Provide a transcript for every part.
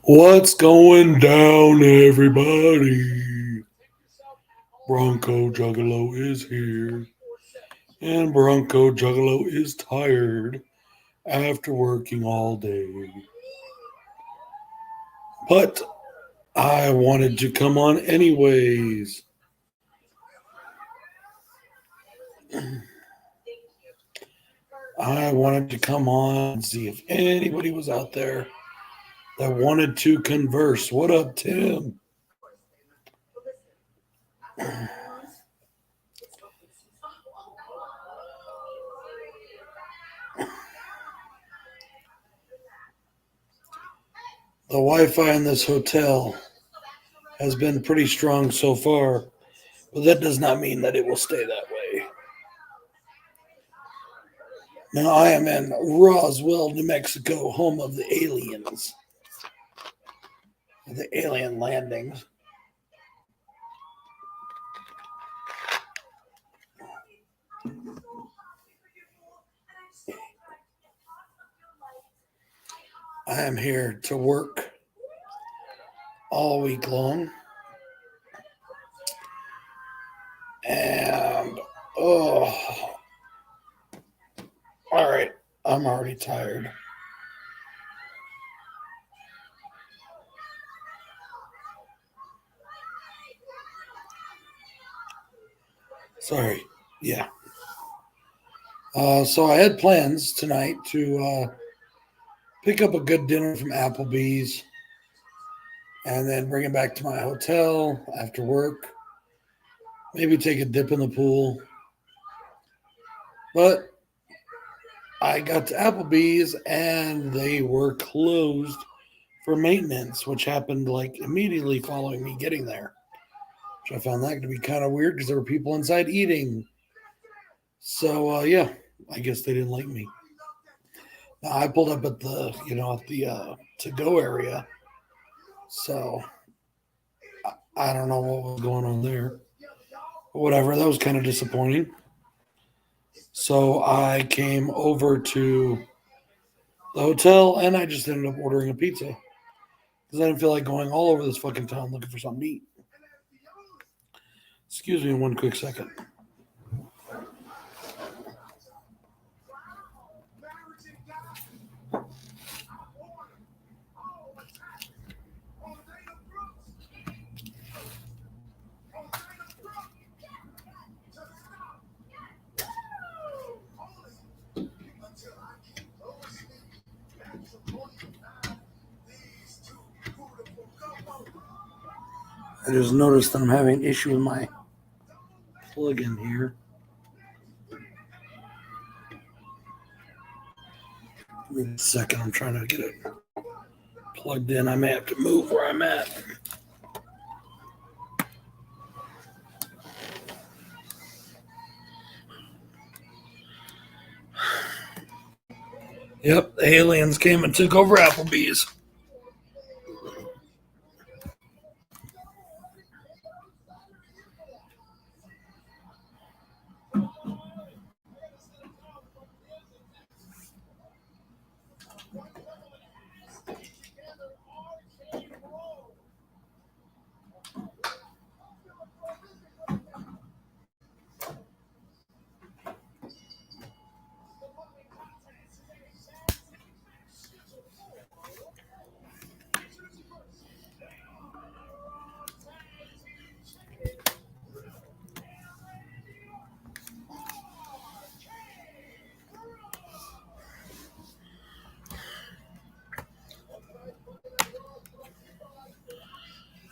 What's going down, everybody? Bronco Juggalo is here, and Bronco Juggalo is tired after working all day. But I wanted to come on anyways. I wanted to come on and see if anybody was out there that wanted to converse. What up, Tim? The Wi-Fi in this hotel has been pretty strong so far, but that does not mean that it will stay that way. Now I am in Roswell, New Mexico, home of the aliens, the alien landings. I am here to work all week long. And, all right, I'm already tired. Sorry, yeah. So I had plans tonight to pick up a good dinner from Applebee's and then bring it back to my hotel after work. Maybe take a dip in the pool. But I got to Applebee's and they were closed for maintenance, which happened like immediately following me getting there. Which I found that to be kind of weird because there were people inside eating. So yeah, I guess they didn't like me. Now, I pulled up at the to-go area. So I don't know what was going on there. But whatever, that was kind of disappointing. So I came over to the hotel and I just ended up ordering a pizza because I didn't feel like going all over this fucking town looking for something to eat. Excuse me one quick second. I just noticed that I'm having an issue with my plug-in here. Give me a second. I'm trying to get it plugged in. I may have to move where I'm at. Yep, the aliens came and took over Applebee's.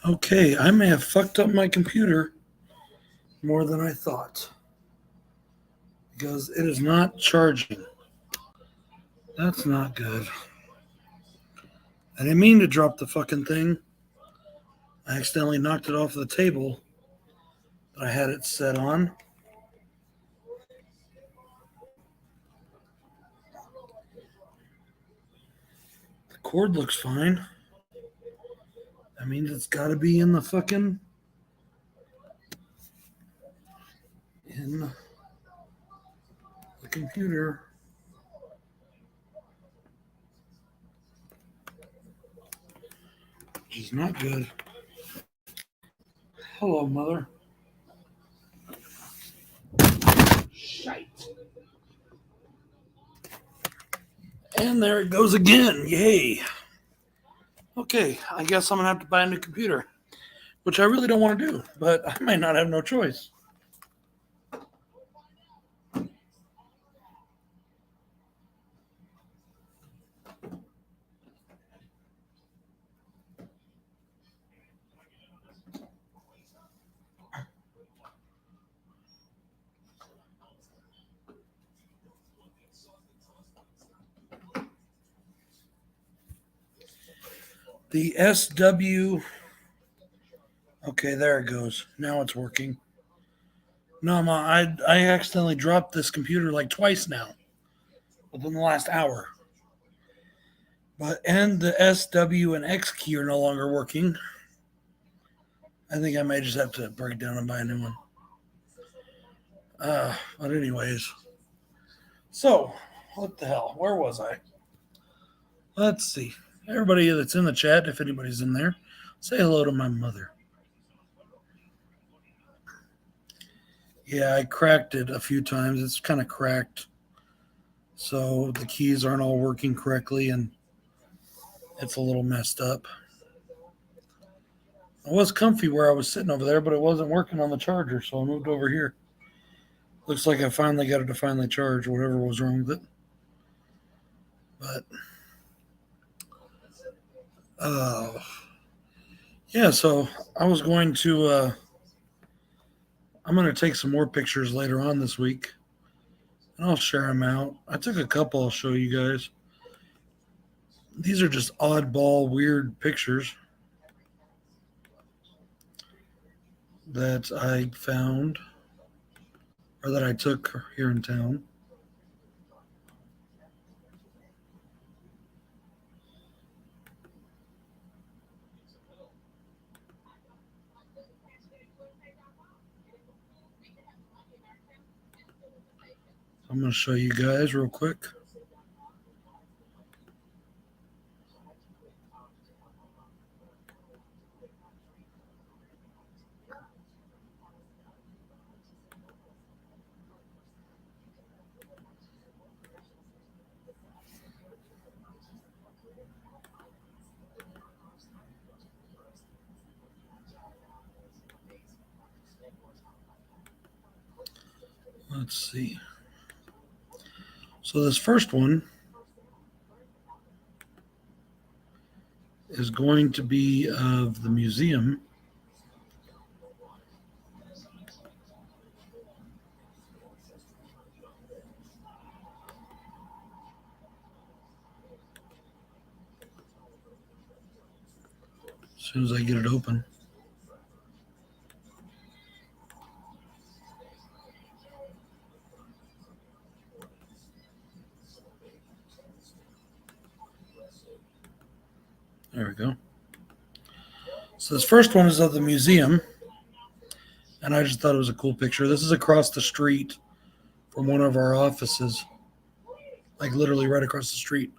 Okay, I may have fucked up my computer more than I thought because it is not charging. That's not good. I didn't mean to drop the fucking thing. I accidentally knocked it off the table that I had it set on. The cord looks fine. That means it's got to be in the fucking in the computer. which is not good. Hello, mother. Shite. And there it goes again. Yay. Okay, I guess I'm going to have to buy a new computer, which I really don't want to do, but I might not have no choice. The SW. Okay, there it goes. Now it's working. No, I accidentally dropped this computer like twice now within the last hour. And the SW and X key are no longer working. I think I may just have to break down and buy a new one. But anyways. So, what the hell? Where was I? Let's see. Everybody that's in the chat, if anybody's in there, say hello to my mother. Yeah, I cracked it a few times. It's kind of cracked. So the keys aren't all working correctly and it's a little messed up. I was comfy where I was sitting over there, but it wasn't working on the charger, so I moved over here. Looks like I finally got it to finally charge whatever was wrong with it. But yeah, so I was going to I'm going to take some more pictures later on this week, and I'll share them out. I took a couple I'll show you guys. These are just oddball, weird pictures that I found or that I took here in town. I'm going to show you guys real quick. Let's see. So this first one is going to be of the museum. As soon as I get it open. There we go. So this first one is of the museum, and I just thought it was a cool picture. This is across the street from one of our offices, like literally right across the street.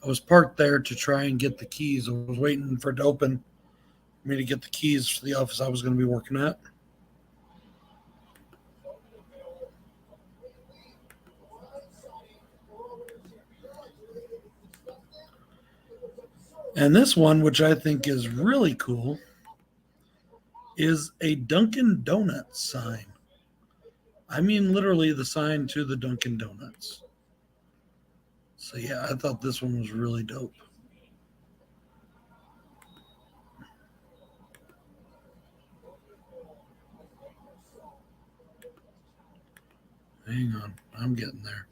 I was parked there to try and get the keys. I was waiting for it to open for me to get the keys for the office I was going to be working at. And this one, which I think is really cool, is a Dunkin' Donuts sign. I mean, literally the sign to the Dunkin' Donuts. So yeah, I thought this one was really dope. Hang on, I'm getting there.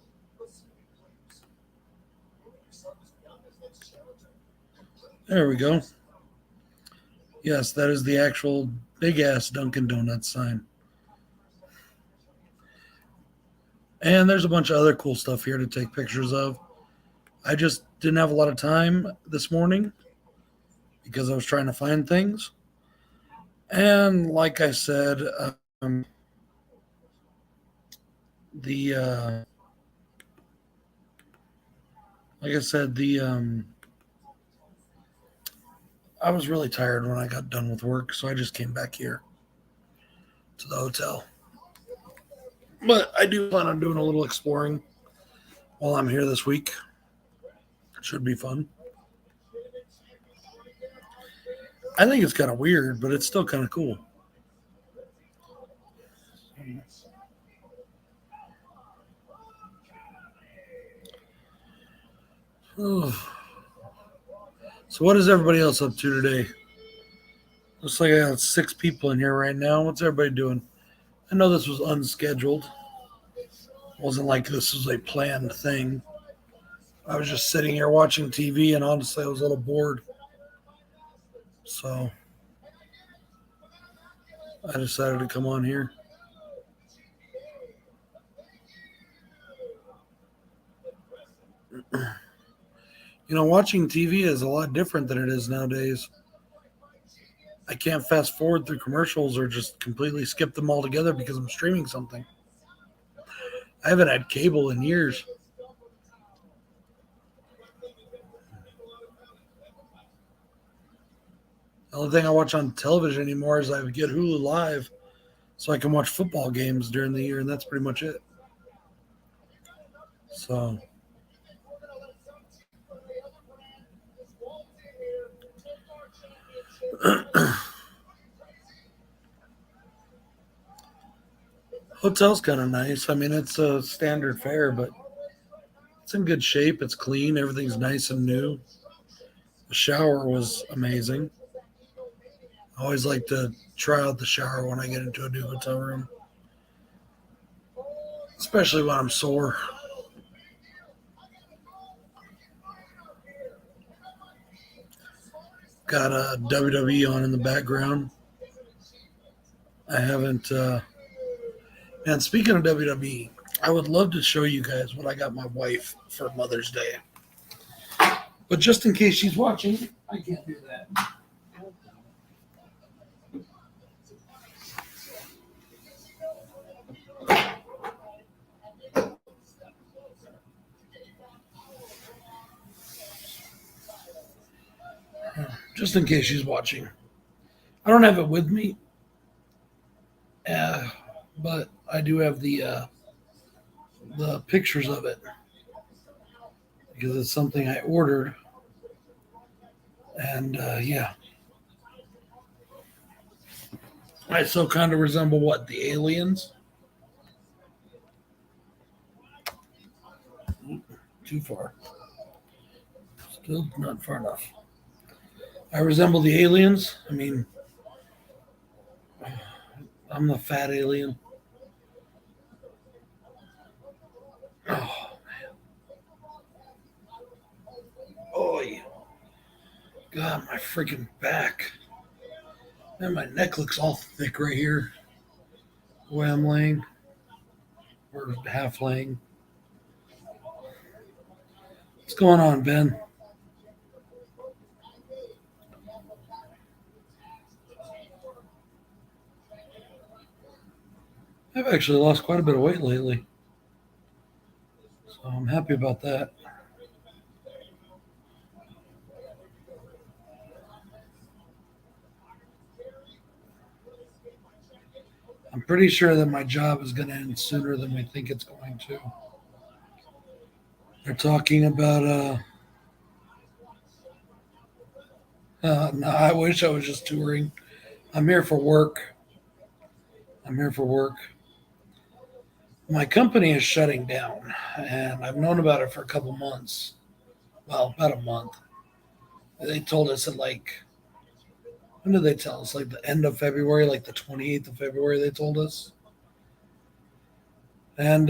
There we go. Yes, that is the actual big-ass Dunkin' Donuts sign. And there's a bunch of other cool stuff here to take pictures of. I just didn't have a lot of time this morning because I was trying to find things. And like I said, the I was really tired when I got done with work, so I just came back here to the hotel. But I do plan on doing a little exploring while I'm here this week. It should be fun. I think it's kind of weird, but it's still kind of cool. Oh. So what is everybody else up to today? Looks like I got 6 people in here right now. What's everybody doing? I know this was unscheduled. It wasn't like this was a planned thing. I was just sitting here watching TV, and honestly, I was a little bored. So I decided to come on here. Watching TV is a lot different than it is nowadays. I can't fast forward through commercials or just completely skip them altogether because I'm streaming something. I haven't had cable in years. The only thing I watch on television anymore is I get Hulu Live so I can watch football games during the year, and that's pretty much it. So, hotel's kind of nice. I mean, it's a standard fare, but it's in good shape. It's clean. Everything's nice and new. The shower was amazing. I always like to try out the shower when I get into a new hotel room, especially when I'm sore. Got a WWE on in the background. I haven't. And speaking of WWE, I would love to show you guys what I got my wife for Mother's Day. But just in case she's watching, I can't do that. Just in case she's watching. I don't have it with me, but I do have the pictures of it because it's something I ordered. And yeah, I so kind of resemble what, the aliens? Too far. Still not far enough. I resemble the aliens. I mean, I'm the fat alien. Oh, oh, yeah. God, my freaking back. Man, my neck looks all thick right here. The way I'm laying. Or half laying. What's going on, Ben? I've actually lost quite a bit of weight lately. So I'm happy about that. I'm pretty sure that my job is going to end sooner than we think it's going to. They're talking about, no, I wish I was just touring. I'm here for work. My company is shutting down, and I've known about it for a couple months. Well, about a month. They told us at when did they tell us? Like the end of February, like the 28th of February, they told us. And,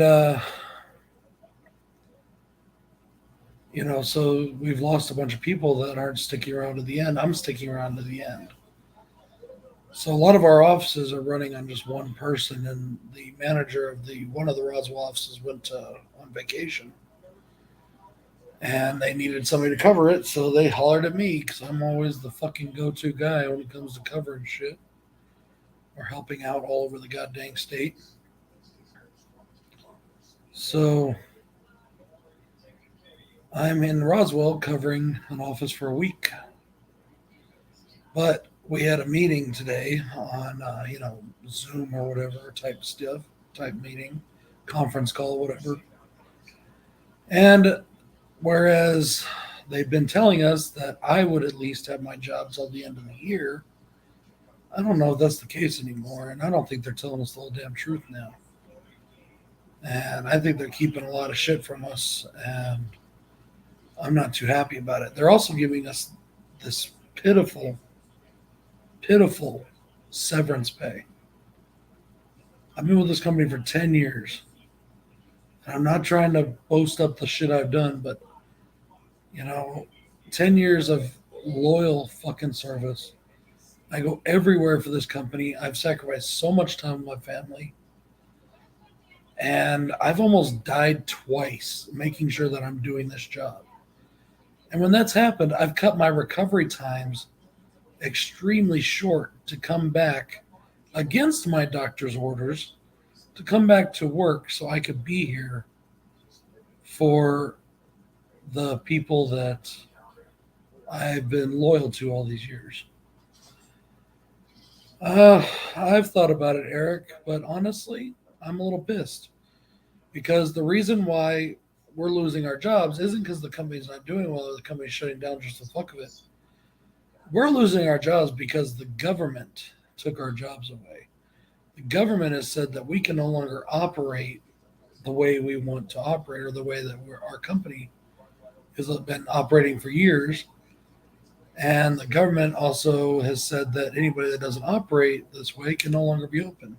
so we've lost a bunch of people that aren't sticking around to the end. I'm sticking around to the end. So a lot of our offices are running on just one person, and the manager of one of the Roswell offices went on vacation, and they needed somebody to cover it, so they hollered at me because I'm always the fucking go-to guy when it comes to covering shit or helping out all over the goddamn state. So I'm in Roswell covering an office for a week. But we had a meeting today on, Zoom or whatever type stuff, type meeting, conference call, whatever. And whereas they've been telling us that I would at least have my job till the end of the year, I don't know if that's the case anymore. And I don't think they're telling us the whole damn truth now. And I think they're keeping a lot of shit from us. And I'm not too happy about it. They're also giving us this pitiful, pitiful severance pay. I've been with this company for 10 years. And I'm not trying to boast up the shit I've done, but, 10 years of loyal fucking service. I go everywhere for this company. I've sacrificed so much time with my family. And I've almost died twice making sure that I'm doing this job. And when that's happened, I've cut my recovery times extremely short to come back against my doctor's orders to come back to work so I could be here for the people that I've been loyal to all these years. I've thought about it, Eric, but honestly, I'm a little pissed because the reason why we're losing our jobs isn't because the company's not doing well or the company's shutting down just for the fuck of it. We're losing our jobs because the government took our jobs away. The government has said that we can no longer operate the way we want to operate or the way that our company has been operating for years. And the government also has said that anybody that doesn't operate this way can no longer be open.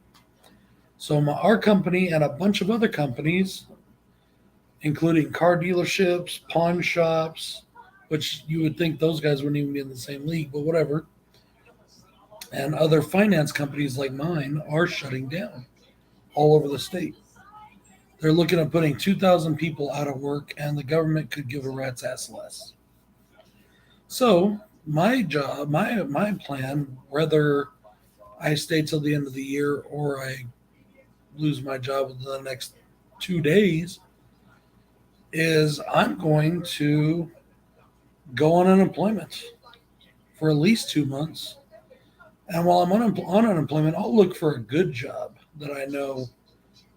So our company and a bunch of other companies, including car dealerships, pawn shops, which you would think those guys wouldn't even be in the same league, but whatever, and other finance companies like mine are shutting down all over the state. They're looking at putting 2,000 people out of work, and the government could give a rat's ass less. So my job, my plan, whether I stay till the end of the year or I lose my job within the next 2 days, is I'm going to go on unemployment for at least 2 months. And while I'm on unemployment, I'll look for a good job that I know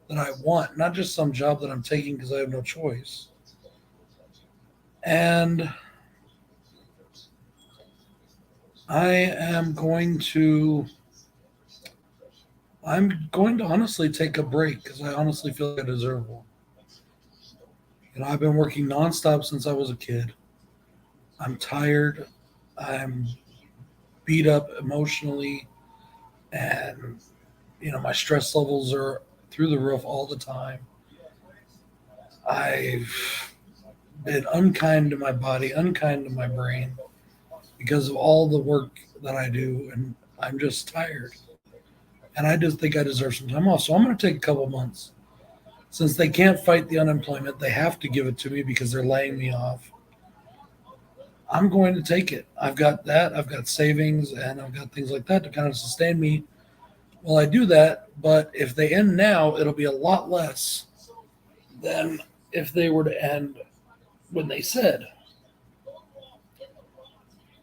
that I want, not just some job that I'm taking because I have no choice. And I'm going to honestly take a break because I honestly feel like I deserve one. I've been working nonstop since I was a kid. I'm tired. I'm beat up emotionally. And, my stress levels are through the roof all the time. I've been unkind to my body, unkind to my brain because of all the work that I do. And I'm just tired. And I just think I deserve some time off. So I'm going to take a couple months. Since they can't fight the unemployment, they have to give it to me because they're laying me off. I'm going to take it. I've got that. I've got savings and I've got things like that to kind of sustain me while I do that. But if they end now, it'll be a lot less than if they were to end when they said.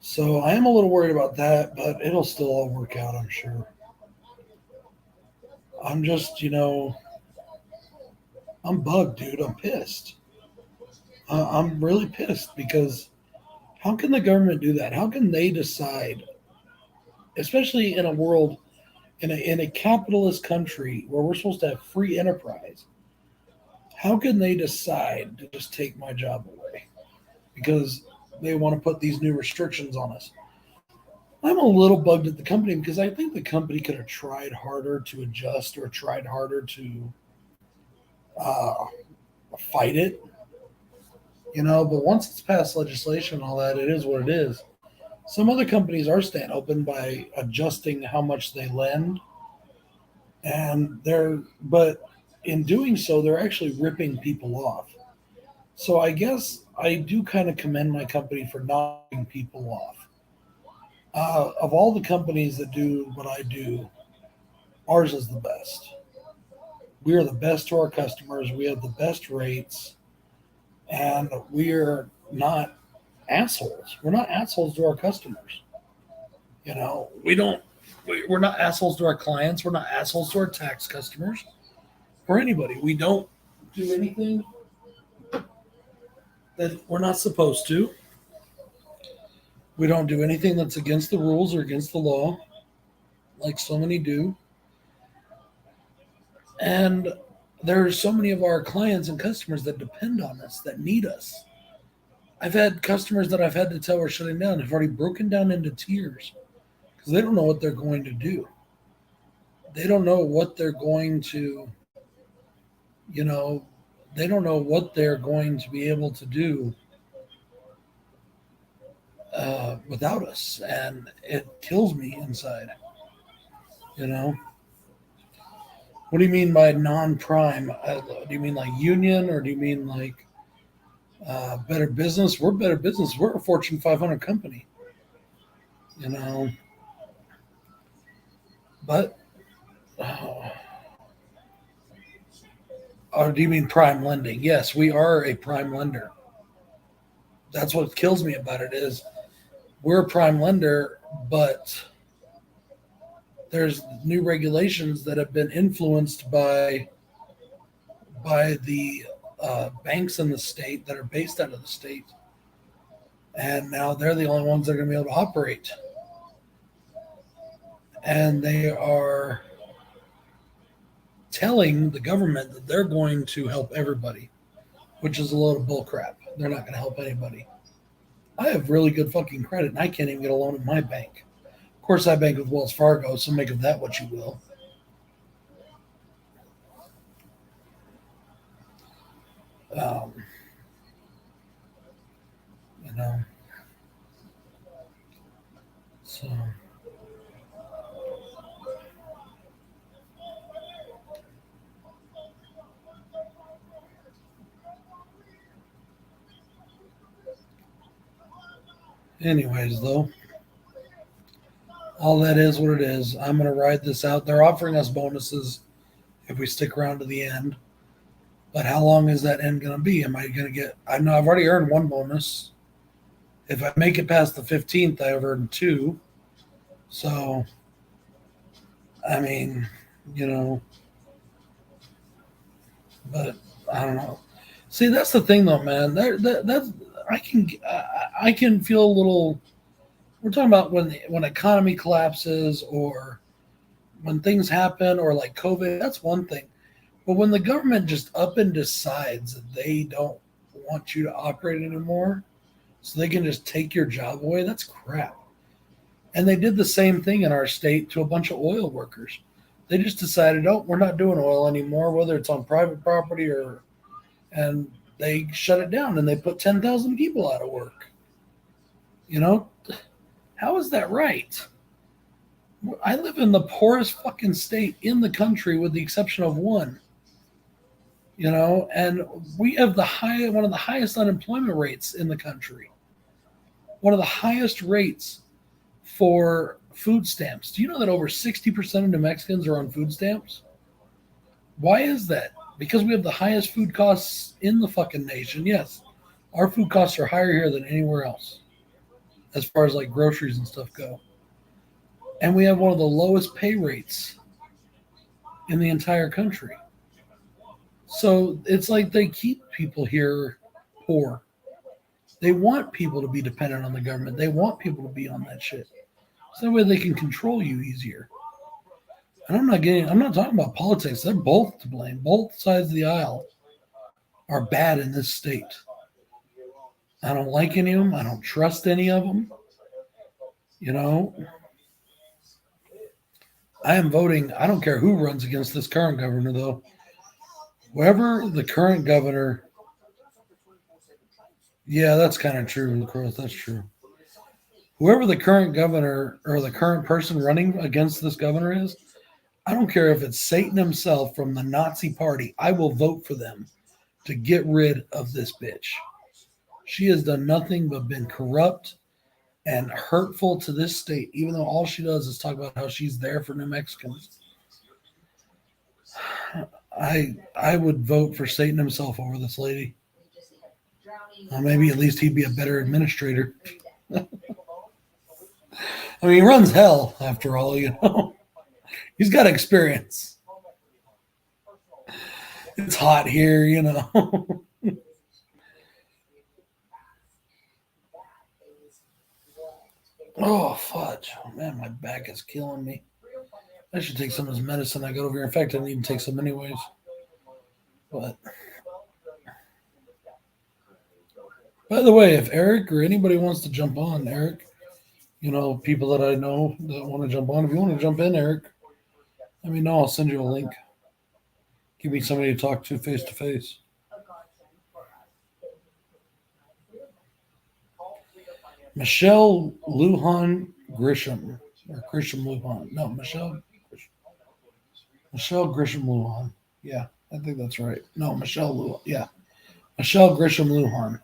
So I am a little worried about that, but it'll still all work out, I'm sure. I'm just, I'm bugged, dude. I'm pissed. I'm really pissed because how can the government do that? How can they decide, especially in a world, in a capitalist country where we're supposed to have free enterprise? How can they decide to just take my job away because they want to put these new restrictions on us? I'm a little bugged at the company because I think the company could have tried harder to adjust or tried harder to fight it, but once it's passed legislation and all that, it is what it is. Some other companies are staying open by adjusting how much they lend, but in doing so, they're actually ripping people off. So I guess I do kind of commend my company for not ripping people off. Of all the companies that do what I do, ours is the best. We are the best to our customers. We have the best rates. And we're not assholes. We're not assholes to our customers. We're not assholes to our clients. We're not assholes to our tax customers or anybody. We don't do anything that we're not supposed to. We don't do anything that's against the rules or against the law, like so many do. And there's so many of our clients and customers that depend on us, that need us. I've had customers that I've had to tell are shutting down have already broken down into tears because they don't know what they're going to do. They don't know what they're going to, they don't know what they're going to be able to do without us. And it kills me inside. What do you mean by non-prime? Do you mean like union, or do you mean like Better Business? We're Better Business. We're a Fortune 500 company. But, or do you mean prime lending? Yes, we are a prime lender. That's what kills me about it is we're a prime lender, but there's new regulations that have been influenced by the banks in the state that are based out of the state. And now they're the only ones that are going to be able to operate. And they are telling the government that they're going to help everybody, which is a load of bullcrap. They're not going to help anybody. I have really good fucking credit, and I can't even get a loan in my bank. Of course, I bank with Wells Fargo, so make of that what you will. So... anyways, though, all that is what it is. I'm going to ride this out. They're offering us bonuses if we stick around to the end. But how long is that end going to be? Am I going to get... I know I've already earned one bonus. If I make it past the 15th, I've earned two. So, I mean, but I don't know. See, that's the thing, though, man. That's... I can feel a little... We're talking about when economy collapses or when things happen or like COVID, that's one thing. But when the government just up and decides that they don't want you to operate anymore so they can just take your job away, that's crap. And they did the same thing in our state to a bunch of oil workers. They just decided, oh, we're not doing oil anymore, whether it's on private property and they shut it down and they put 10,000 people out of work. How is that right? I live in the poorest fucking state in the country with the exception of one. And we have one of the highest unemployment rates in the country. One of the highest rates for food stamps. Do you know that over 60% of New Mexicans are on food stamps? Why is that? Because we have the highest food costs in the fucking nation. Yes, our food costs are higher here than anywhere else as far as like groceries and stuff go. And we have one of the lowest pay rates in the entire country. So it's like they keep people here poor. They want people to be dependent on the government. They want people to be on that shit. So that way they can control you easier. And I'm not talking about politics. They're both to blame. Both sides of the aisle are bad in this state. I don't like any of them. I don't trust any of them. I am voting. I don't care who runs against this current governor, though. Whoever the current governor... Yeah, that's kind of true, Chris. That's true. Whoever the current governor or the current person running against this governor is, I don't care if it's Satan himself from the Nazi party. I will vote for them to get rid of this bitch. She has done nothing but been corrupt and hurtful to this state, even though all she does is talk about how she's there for New Mexicans. I would vote for Satan himself over this lady. Maybe at least he'd be a better administrator. I mean, he runs hell after all, He's got experience. It's hot here. Oh, fudge. Oh, man, my back is killing me. I should take some of this medicine I got over here. In fact, I need to take some anyways. But, by the way, if Eric or anybody wants to jump on, Eric, people that I know that want to jump on, if you want to jump in, Eric, let me know. I'll send you a link. Give me somebody to talk to face to face. Michelle Lujan Grisham. Or Grisham Lujan. No, Michelle Grisham Lujan. Yeah, I think that's right. No, Michelle Lujan. Yeah. Michelle Grisham Lujan.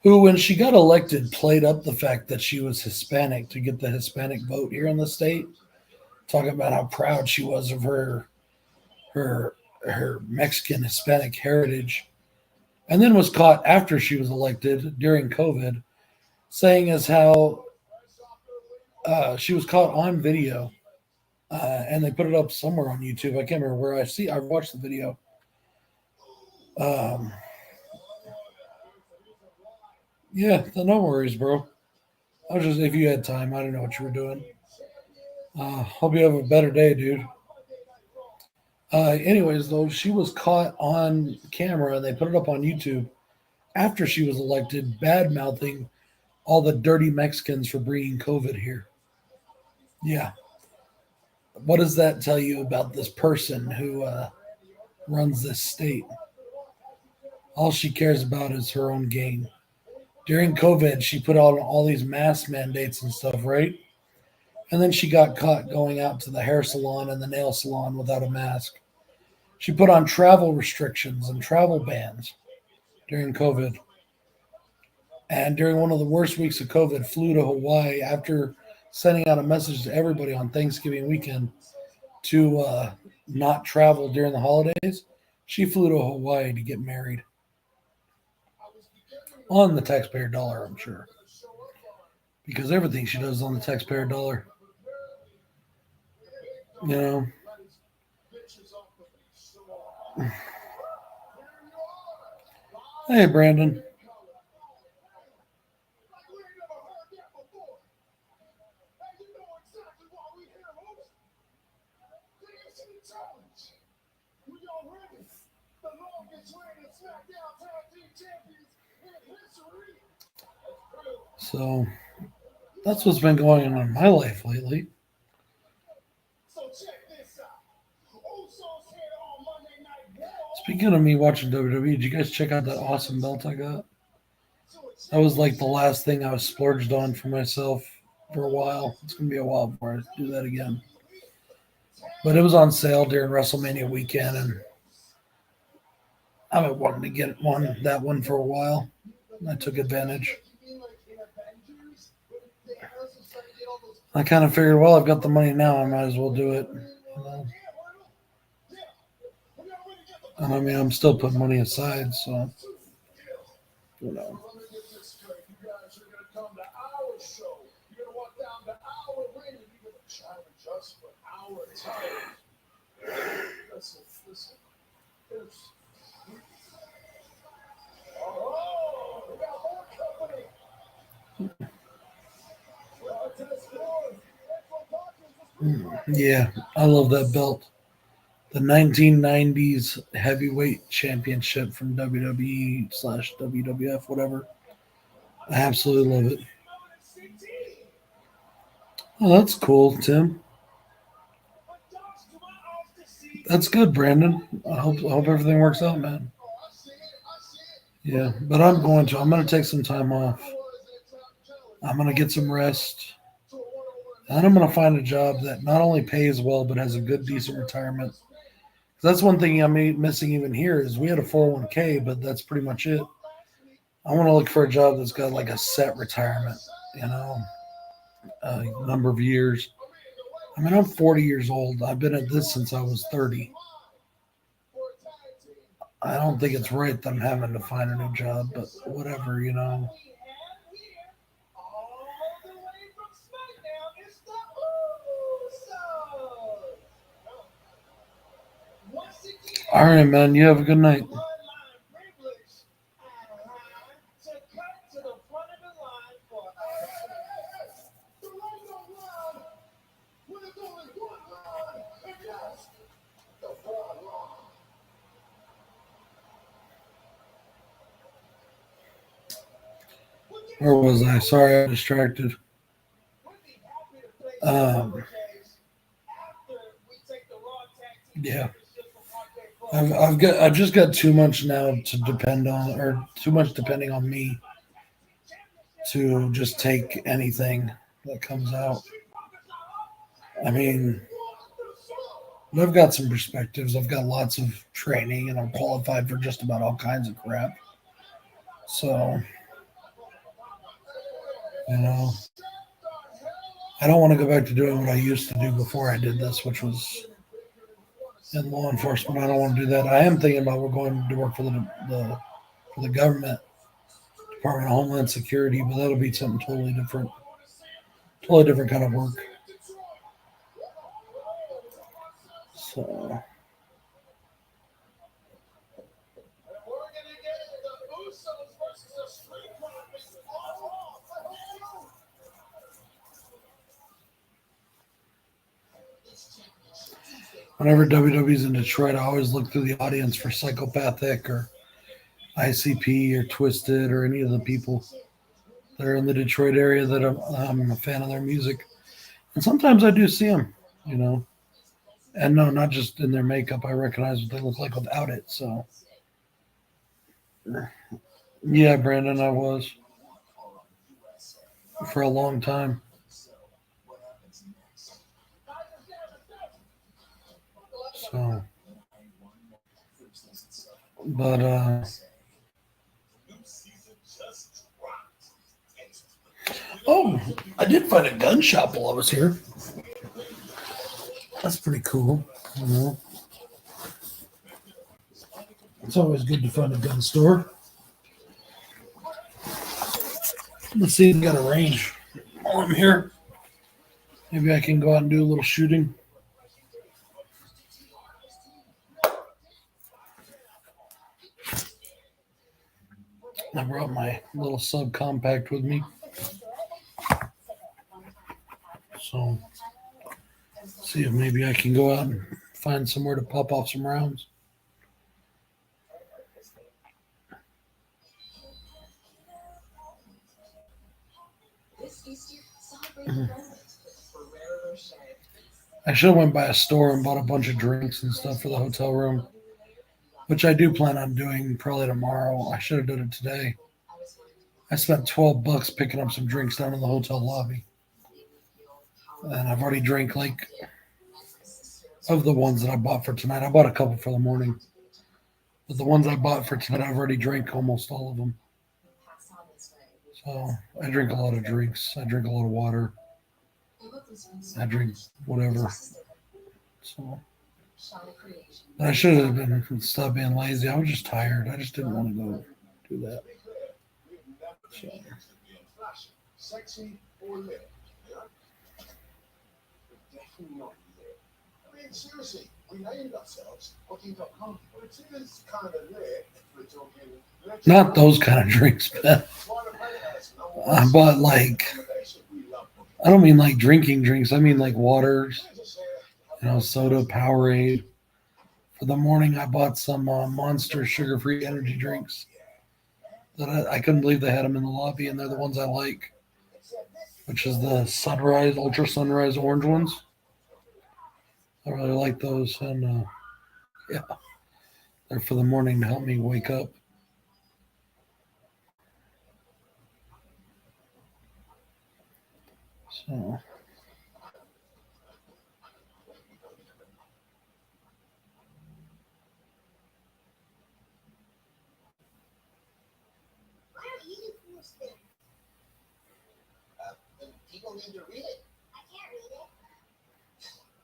Who, when she got elected, played up the fact that she was Hispanic to get the Hispanic vote here in the state. Talking about how proud she was of her Mexican Hispanic heritage. And then was caught after she was elected during COVID, saying as how she was caught on video, and they put it up somewhere on YouTube. I can't remember where I watched the video. Yeah, no worries, bro. I was just, if you had time, I don't know what you were doing. Hope you have a better day, dude. Anyways, though, she was caught on camera and they put it up on YouTube after she was elected, bad mouthing all the dirty Mexicans for bringing COVID here. Yeah. What does that tell you about this person who runs this state? All she cares about is her own gain. During COVID, she put out all these mask mandates and stuff, right? And then she got caught going out to the hair salon and the nail salon without a mask. She put on travel restrictions and travel bans during COVID. And during one of the worst weeks of COVID, flew to Hawaii after sending out a message to everybody on Thanksgiving weekend to not travel during the holidays. She flew to Hawaii to get married. On the taxpayer dollar, I'm sure. Because everything she does is on the taxpayer dollar. Hey, Brandon. So that's what's been going on in my life lately. Speaking of me watching WWE, did you guys check out that awesome belt I got? That was like the last thing I was splurged on for myself for a while. It's going to be a while before I do that again. But it was on sale during WrestleMania weekend, and I've been wanting to get that one for a while. I took advantage. I kind of figured, well, I've got the money now, I might as well do it. And I mean, I'm still putting money aside, so Yeah, I love that belt. The 1990s heavyweight championship from WWE/WWF, whatever. I absolutely love it. Oh, that's cool, Tim. That's good, Brandon. I hope everything works out, man. Yeah, but I'm going to take some time off. I'm going to get some rest. And I'm going to find a job that not only pays well, but has a good, decent retirement. That's one thing I'm missing even here is we had a 401k, but that's pretty much it. I want to look for a job that's got like a set retirement, a number of years. I mean, I'm 40 years old. I've been at this since I was 30. I don't think it's right that I'm having to find a new job, but whatever. All right, man. You have a good night. Where was I? Sorry, I'm distracted. Yeah, I've just got too much now to depend on, or too much depending on me to just take anything that comes out. I mean, I've got some perspectives. I've got lots of training, and I'm qualified for just about all kinds of crap. So, you know, I don't want to go back to doing what I used to do before I did this, which was in law enforcement. I don't want to do that. I am thinking about going to work for the government, Department of Homeland Security, but that'll be something totally different kind of work. So. Whenever WWE's in Detroit, I always look through the audience for Psychopathic or ICP or Twisted or any of the people that are in the Detroit area that I'm a fan of their music. And sometimes I do see them, you know. And no, not just in their makeup. I recognize what they look like without it. So, yeah, Brandon, I was for a long time. So, but oh, I did find a gun shop while I was here. That's pretty cool, you know. It's always good to find a gun store. Let's see if we got a range while I'm here. Maybe I can go out and do a little shooting. I brought my little subcompact with me. So, see if maybe I can go out and find somewhere to pop off some rounds. I should have went by a store and bought a bunch of drinks and stuff for the hotel room, which I do plan on doing probably tomorrow. I should have done it today. I spent $12 picking up some drinks down in the hotel lobby. And I've already drank like of the ones that I bought for tonight. I bought a couple for the morning. But the ones I bought for tonight, I've already drank almost all of them. So I drink a lot of drinks. I drink a lot of water. I drink whatever. So I should have been stop being lazy. I was just tired. I just didn't want to go do that. So. Seriously, we named ourselves Hoodie.com, but it is kind of lit if we're talking. Not those kind of drinks, man. I bought like, I don't mean like drinking drinks. I mean like waters, you know, soda, Powerade. For the morning, I bought some Monster sugar-free energy drinks that I couldn't believe they had them in the lobby, and they're the ones I like, which is the Sunrise, Ultra Sunrise orange ones. I really like those, and yeah, they're for the morning to help me wake up. So. People need to read it. I can't read it.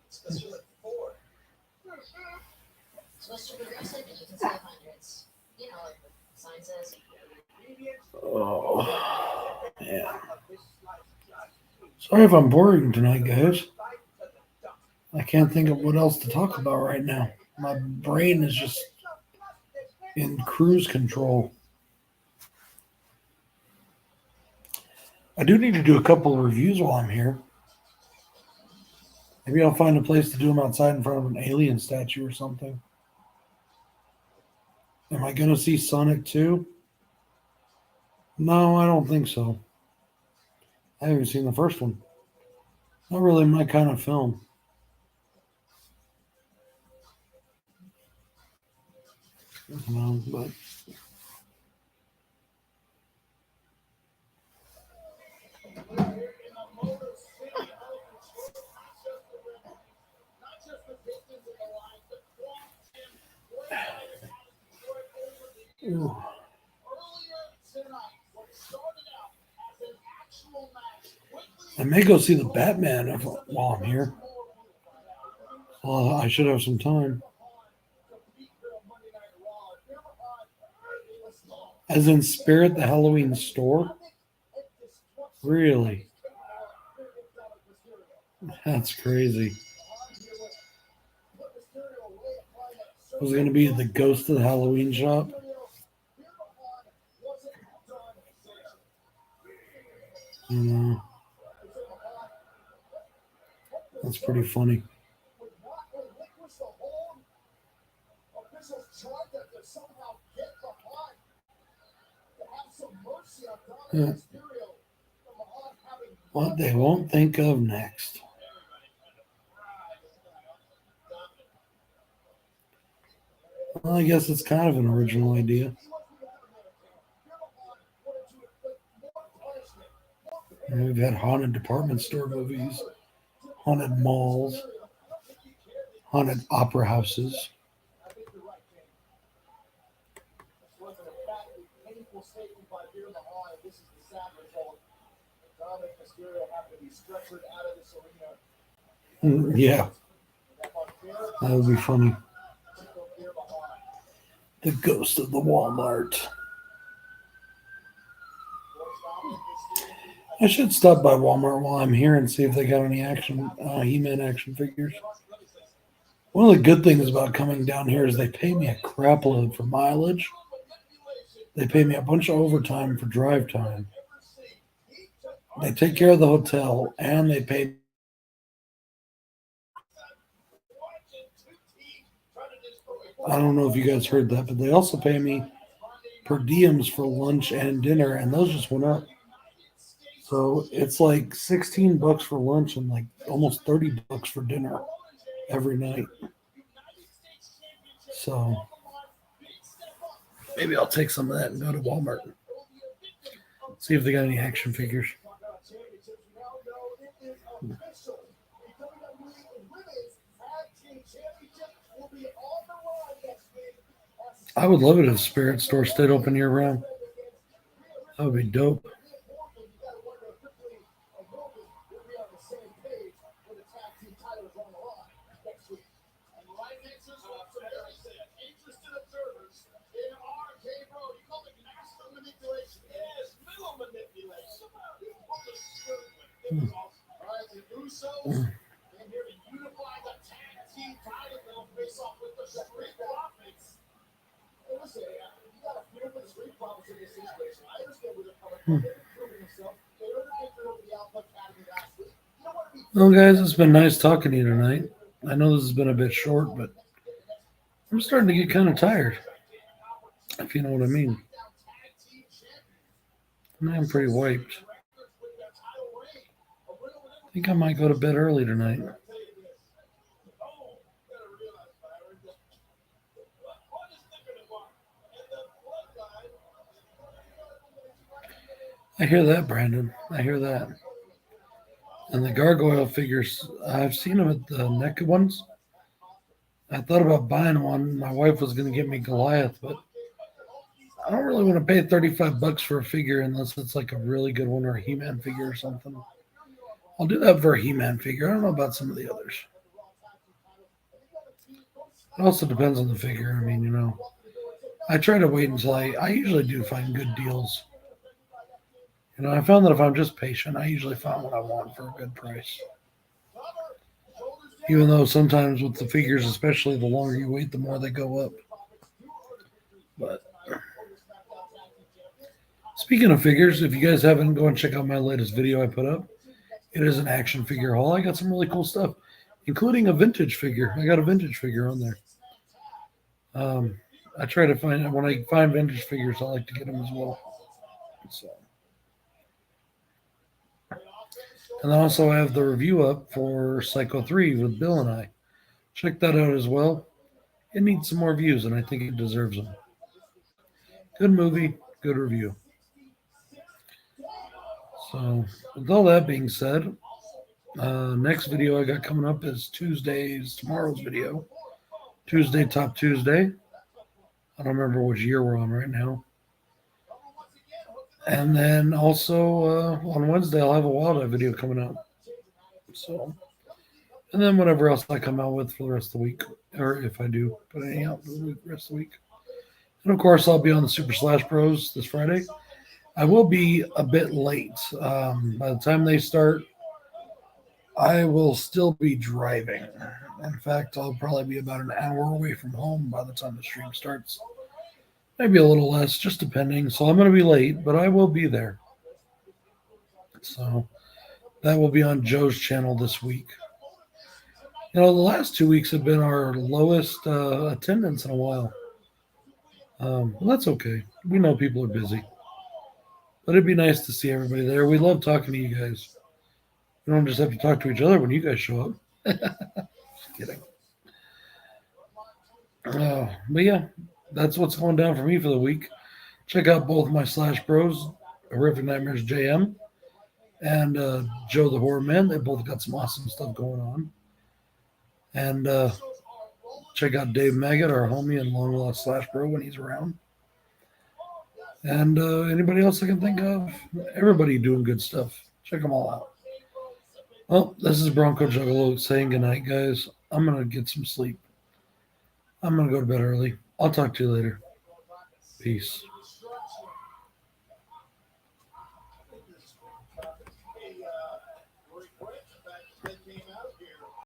It's because you're like 4. It's supposed to progressive and you can say hundreds. You know, like the sign says. Oh, yeah. Sorry if I'm boring tonight, guys. I can't think of what else to talk about right now. My brain is just in cruise control. I do need to do a couple of reviews while I'm here. Maybe I'll find a place to do them outside in front of an alien statue or something. Am I going to see Sonic 2? No, I don't think so. I haven't seen the first one. Not really my kind of film. But ooh. I may go see the Batman while I'm here. I should have some time. As in Spirit, the Halloween store? Really? That's crazy. Was it going to be the Ghost of the Halloween shop? That's pretty funny. Yeah. What they won't think of next. Well, I guess it's kind of an original idea. We've had haunted department store movies, haunted malls, haunted opera houses. Yeah, that would be funny. The ghost of the Walmart. I should stop by Walmart while I'm here and see if they got any He-Man action figures. One of the good things about coming down here is they pay me a crap load for mileage. They pay me a bunch of overtime for drive time. They take care of the hotel, and they pay. I don't know if you guys heard that, but they also pay me per diems for lunch and dinner, and those just went up. So it's like $16 for lunch and like almost $30 for dinner every night. So maybe I'll take some of that and go to Walmart. See if they got any action figures. I would love it if Spirit Store stayed open year round. That would be dope. Well, guys, it's been nice talking to you tonight. I know this has been a bit short, but I'm starting to get kind of tired, if you know what I mean. I'm pretty wiped. I think I might go to bed early tonight. I hear that, Brandon. I hear that. And the gargoyle figures, I've seen them at the naked ones. I thought about buying one. My wife was going to get me Goliath, but I don't really want to pay $35 for a figure unless it's like a really good one or a He-Man figure or something. I'll do that for a He-Man figure. I don't know about some of the others. It also depends on the figure. I mean, you know, I try to wait until I usually do find good deals. You know, I found that if I'm just patient, I usually find what I want for a good price. Even though sometimes with the figures, especially the longer you wait, the more they go up. But speaking of figures, if you guys haven't, go and check out my latest video I put up. It is an action figure haul. I got some really cool stuff, including a vintage figure. I got a vintage figure on there. I try to find, when I find vintage figures, I like to get them as well. So, and I also have the review up for Psycho 3 with Bill and I. Check that out as well. It needs some more views, and I think it deserves them. Good movie, good review. So, with all that being said, next video I got coming up is tomorrow's video. Tuesday, Top Tuesday. I don't remember which year we're on right now. And then also on Wednesday, I'll have a Wild Eye video coming out. So, and then whatever else I come out with for the rest of the week, or if I do put anything out for the rest of the week. And of course, I'll be on the Super Slash Bros this Friday. I will be a bit late. By the time they start, I will still be driving. In fact, I'll probably be about an hour away from home by the time the stream starts. Maybe a little less, just depending. So I'm going to be late, but I will be there. So that will be on Joe's channel this week. You know, the last 2 weeks have been our lowest attendance in a while. Well, that's okay. We know people are busy. But it'd be nice to see everybody there. We love talking to you guys. We don't just have to talk to each other when you guys show up. Just kidding. But yeah, that's what's going down for me for the week. Check out both my Slash Bros, Horrific Nightmares JM, and Joe the Horror Man. They both got some awesome stuff going on. And check out Dave Maggot, our homie and long lost Slash Bro when he's around. And anybody else I can think of. Everybody doing good stuff. Check them all out. Well, this is Bronco Juggalo saying goodnight, guys. I'm going to get some sleep. I'm going to go to bed early. I'll talk to you later. Peace.